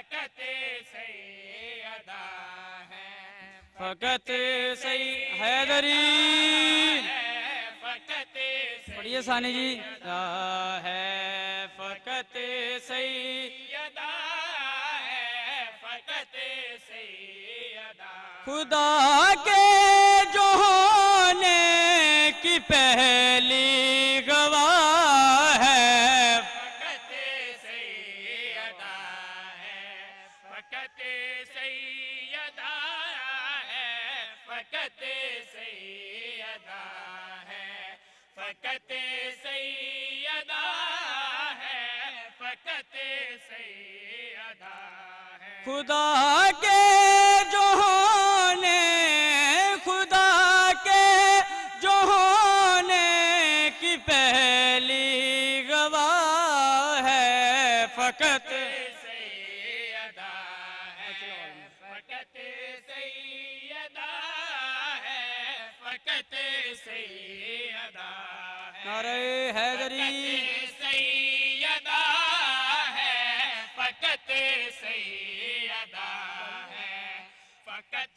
फकत सैयदा है, फकत सही हैदरी। फकत पढ़िए सानी जी। है फकत सैयदा है, फकत सैयदा खुदा के जो होने की पहली गवाह है। फकत सैयदा है, फकत सैयदा है, फकत सैयदा है, फकत सैयदा है, फकत सैयदा है। खुदा के जो होने, खुदा के जो होने की पहली गवाह है। फकत सैयदा है, फकत सैयदा है, फकत सैयदा है। नारे हैदरी। सैयदा है, फकत सैयदा है, फकत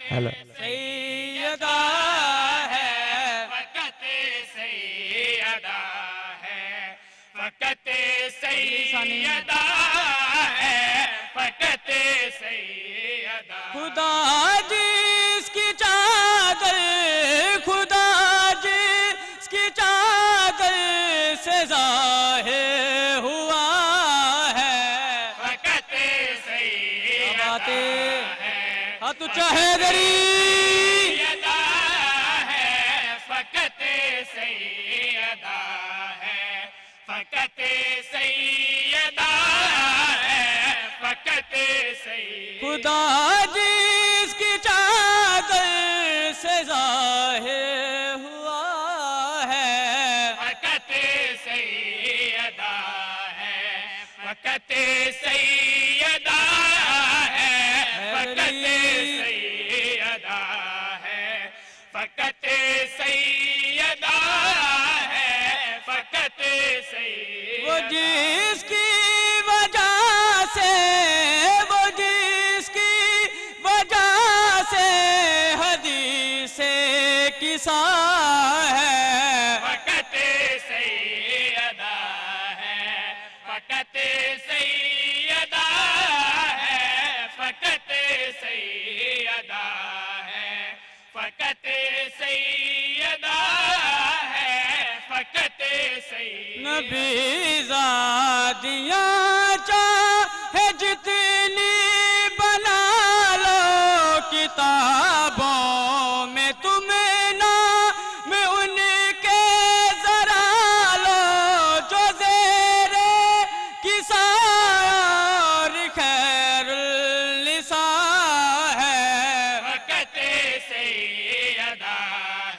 सैयदा है, फकत सैयदा है, फकत सैयदा है, फकत सैयदा। खुदा जिसकी चादर, खुदा जिसकी चादर से ज़ाहिर हुआ है। फकत सैयदा है, हाँ तू चाहे दरी सैयदा है, फकत सैयदा है, फकत सैयदा है, फकत सैयदा। खुदा जिसकी चादर से ज़ाहिर हुआ है। फकत सैयदा है, फकत सैयदा है, फकत सैयदा है, फकत सैयदा है, फकत सैयदा। वो जिसकी वजह से, वो जिसकी वजह से हदीसे किसा है। फकत सैयदा है, फकत सैयदा है, फकत सैयदा है, फकत सैयदा है, फकत सैयदा। नबी ज़ादियाँ चाहे जितनी बना लो किताबों में, तुम्हें नाम उनके जरा लो जो ज़ेरे किसा और खैरुल्निसा है। फकत सैयदा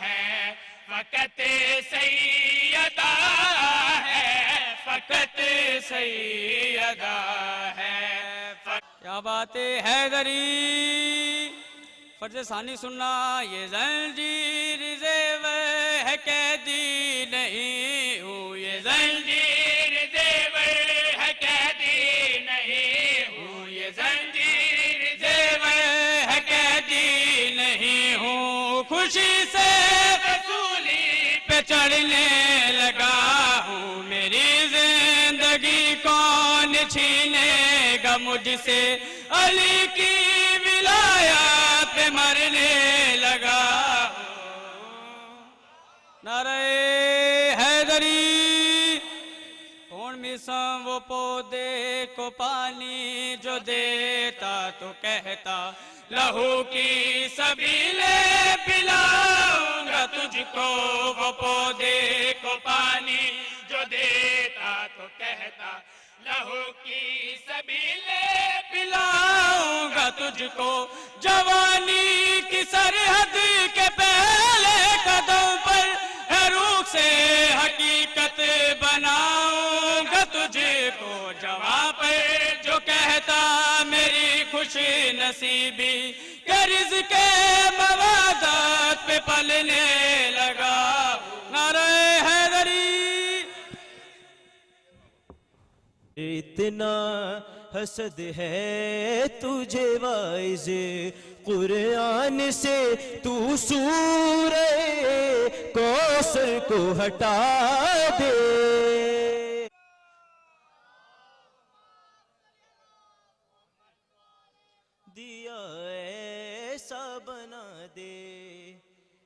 है, फकत सैयदा है, फकत सैयदा है। क्या बात है हैदरी। फर्ज सानी सुनना, ये जंजीर ज़ेवर है कैदी नहीं हूँ, ये जंजीर ज़ेवर है कैदी नहीं हूँ, ये जंजीर ज़ेवर है कैदी नहीं हूँ। खुशी से रसूली पे चढ़ने लगा हूँ, मेरी जिंदगी कौन छीनेगा मुझसे। अली की विलायत पे मरने लगा हूँ। नारे हैदरी। कौन मिसां वो पौधे को पानी जो देता तो कहता लहू की सबीले पिलाऊंगा तुझको। वो पौधे को पानी जो देता तो कहता लहू की सबीले पिलाऊंगा तुझको। जवानी की सरहद के पहले कदम पर है रूख से हकीकत बनाऊंगा तुझको। जवां पर जो कहता मेरी खुश नसीबी के रिज़्क़ मवादत पे पलने लगा। नारे हैदरी। इतना हसद है तुझे वाइज़े कुरान से तू सूरे कौसर को हटा दे। दिया ऐसा बना दे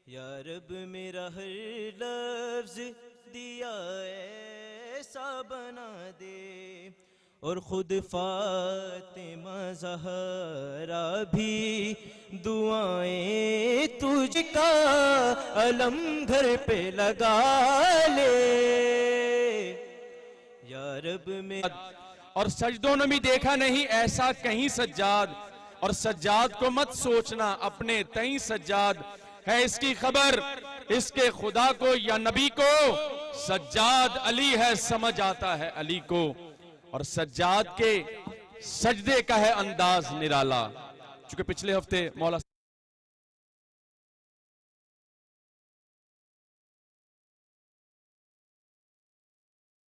या रब मेरा हर लफ्ज, दिया ऐसा बना दे और खुद फातिमा ज़हरा भी दुआएं तुझका अलम घर पे लगा ले या रब में। और सजदों ने भी देखा नहीं ऐसा कहीं सज्जाद, और सज्जाद को मत सोचना अपने तई सज्जाद है इसकी खबर इसके खुदा को या नबी को। सज्जाद अली है समझ आता है अली को, और सज्जाद के सजदे का है अंदाज निराला। चूंकि पिछले हफ्ते मौला